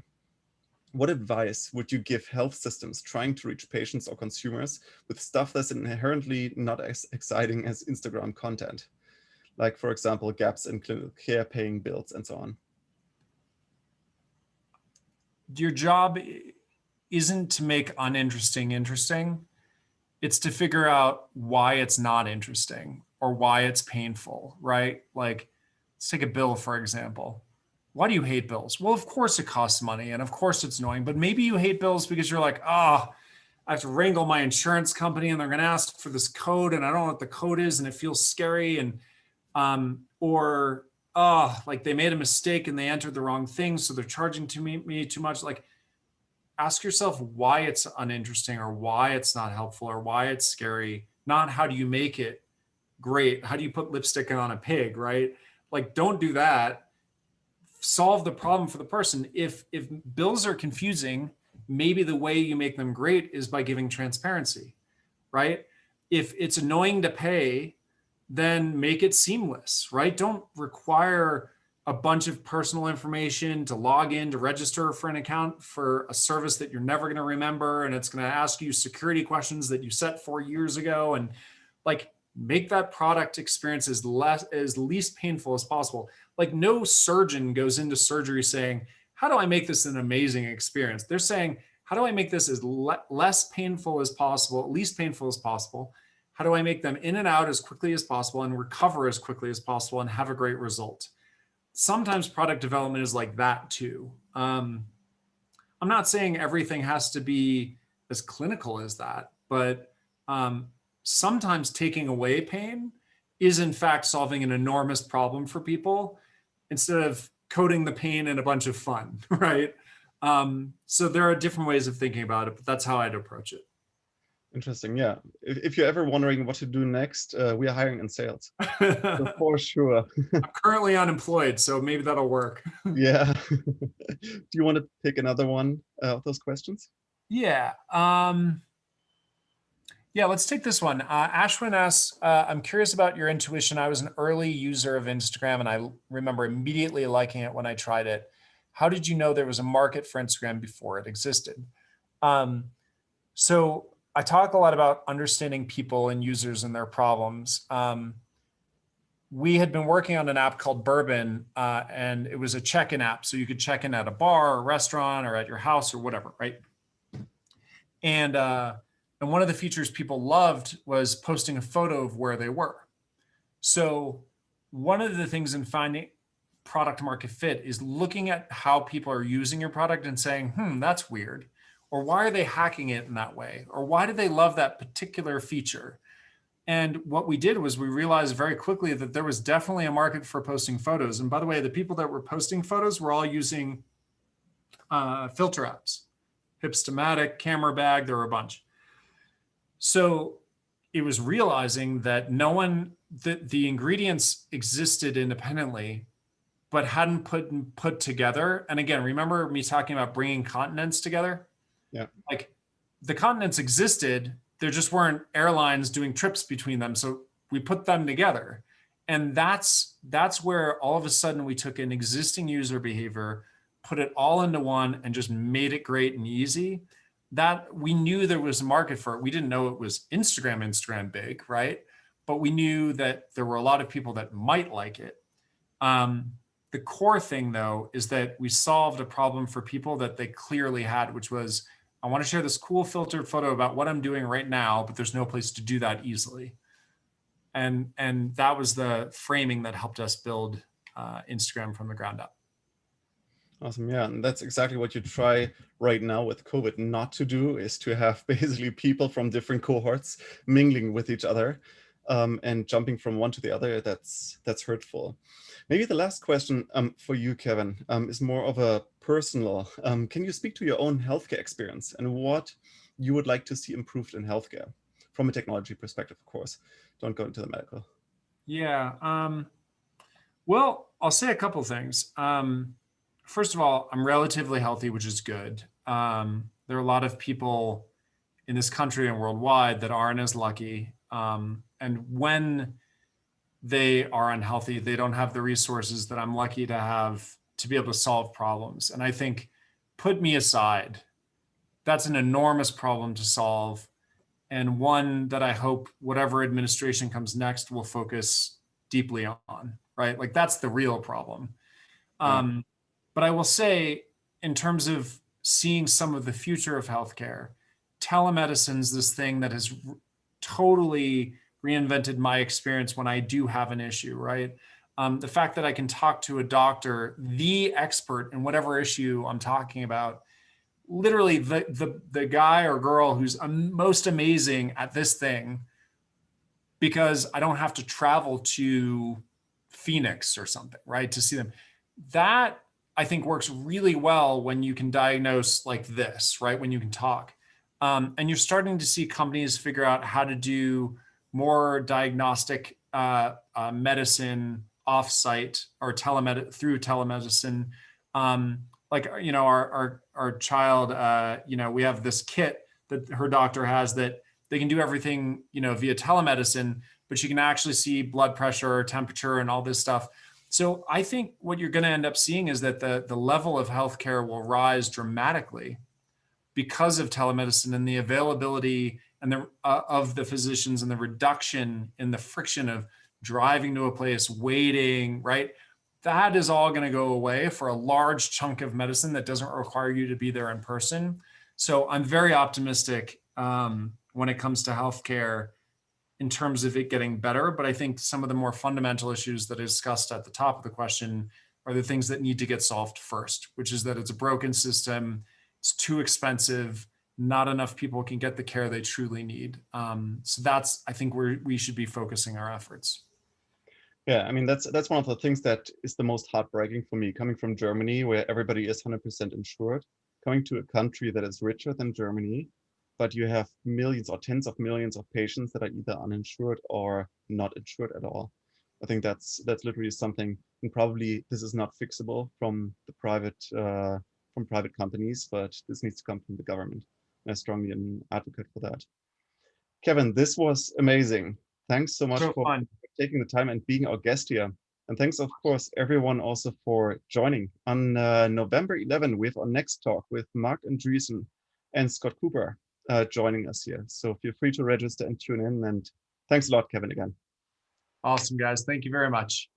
What advice would you give health systems trying to reach patients or consumers with stuff that's inherently not as exciting as Instagram content? Like, for example, gaps in clinical care, paying bills, and so on. Your job isn't to make uninteresting interesting. It's to figure out why it's not interesting or why it's painful, right? Like, let's take a bill, for example. Why do you hate bills? Well, of course it costs money and of course it's annoying, but maybe you hate bills because you're like, oh, I have to wrangle my insurance company and they're going to ask for this code and I don't know what the code is and it feels scary. And, or, oh, like they made a mistake and they entered the wrong thing. So they're charging me too much. Like, ask yourself why it's uninteresting or why it's not helpful or why it's scary. Not how do you make it great? How do you put lipstick on a pig, right? Like, don't do that. Solve the problem for the person. If bills are confusing, maybe the way you make them great is by giving transparency, right? If it's annoying to pay, then make it seamless, right? Don't require a bunch of personal information to log in, to register for an account for a service that you're never going to remember. And it's going to ask you security questions that you set 4 years ago. And like, make that product experience as least painful as possible. Like, no surgeon goes into surgery saying, how do I make this an amazing experience? They're saying, how do I make this as less painful as possible, least painful as possible? How do I make them in and out as quickly as possible and recover as quickly as possible and have a great result? Sometimes product development is like that too. I'm not saying everything has to be as clinical as that, but sometimes taking away pain is in fact solving an enormous problem for people instead of coding the pain in a bunch of fun, right? So there are different ways of thinking about it, but that's how I'd approach it. Interesting. Yeah. If you're ever wondering what to do next, we are hiring in sales. So for sure. I'm currently unemployed, so maybe that'll work. Yeah. Do you want to pick another one of those questions? Yeah. Yeah, let's take this one. Ashwin asks, I'm curious about your intuition. I was an early user of Instagram and I remember immediately liking it when I tried it. How did you know there was a market for Instagram before it existed? So I talk a lot about understanding people and users and their problems. We had been working on an app called Bourbon, and it was a check-in app. So you could check in at a bar or restaurant or at your house or whatever, right? And one of the features people loved was posting a photo of where they were. So one of the things in finding product market fit is looking at how people are using your product and saying, that's weird. Or why are they hacking it in that way? Or why do they love that particular feature? And what we did was we realized very quickly that there was definitely a market for posting photos. And by the way, the people that were posting photos were all using filter apps, Hipstamatic, Camera Bag, there were a bunch. So it was realizing that no one, the ingredients existed independently, but hadn't put together. And again, remember me talking about bringing continents together? Yeah. Like the continents existed, there just weren't airlines doing trips between them. So we put them together. And that's where all of a sudden we took an existing user behavior, put it all into one, and just made it great and easy. That we knew there was a market for it. We didn't know it was Instagram big, right? But we knew that there were a lot of people that might like it. The core thing, though, is that we solved a problem for people that they clearly had, which was, I want to share this cool filtered photo about what I'm doing right now, but there's no place to do that easily. And that was the framing that helped us build Instagram from the ground up. Awesome. Yeah. And that's exactly what you try right now with COVID not to do, is to have basically people from different cohorts mingling with each other, and jumping from one to the other. That's hurtful. Maybe the last question for you, Kevin, is more of a personal. Can you speak to your own healthcare experience and what you would like to see improved in healthcare from a technology perspective, of course? Don't go into the medical. Yeah. Well, I'll say a couple things. First of all, I'm relatively healthy, which is good. There are a lot of people in this country and worldwide that aren't as lucky. And when they are unhealthy, they don't have the resources that I'm lucky to have to be able to solve problems. And I think, put me aside, that's an enormous problem to solve, and one that I hope whatever administration comes next will focus deeply on, right? Like that's the real problem. Yeah. But I will say, in terms of seeing some of the future of healthcare, telemedicine is this thing that has totally reinvented my experience when I do have an issue, right? The fact that I can talk to a doctor, the expert in whatever issue I'm talking about, literally the guy or girl who's most amazing at this thing, because I don't have to travel to Phoenix or something, right, to see them. That I think works really well when you can diagnose like this, right? When you can talk. And you're starting to see companies figure out how to do more diagnostic medicine offsite or through telemedicine. Like, you know, our child, you know, we have this kit that her doctor has that they can do everything, you know, via telemedicine, but you can actually see blood pressure, temperature, and all this stuff. So I think what you're going to end up seeing is that the level of healthcare will rise dramatically because of telemedicine and the availability and the of the physicians and the reduction in the friction of driving to a place, waiting, right? That is all going to go away for a large chunk of medicine that doesn't require you to be there in person. So I'm very optimistic when it comes to healthcare in terms of it getting better. But I think some of the more fundamental issues that I discussed at the top of the question are the things that need to get solved first, which is that it's a broken system, it's too expensive, not enough people can get the care they truly need. So that's, I think, where we should be focusing our efforts. Yeah, I mean, that's one of the things that is the most heartbreaking for me, coming from Germany, where everybody is 100% insured, coming to a country that is richer than Germany, but you have millions or tens of millions of patients that are either uninsured or not insured at all. I think that's literally something, and probably this is not fixable from the private companies, but this needs to come from the government. And I strongly am an advocate for that. Kevin, this was amazing. Thanks so much So for fun. taking the time and being our guest here. And thanks, of course, everyone also for joining. On November 11, we have our next talk with Mark Andreessen and Scott Cooper joining us here. So feel free to register and tune in. And thanks a lot, Kevin, again. Awesome, guys. Thank you very much.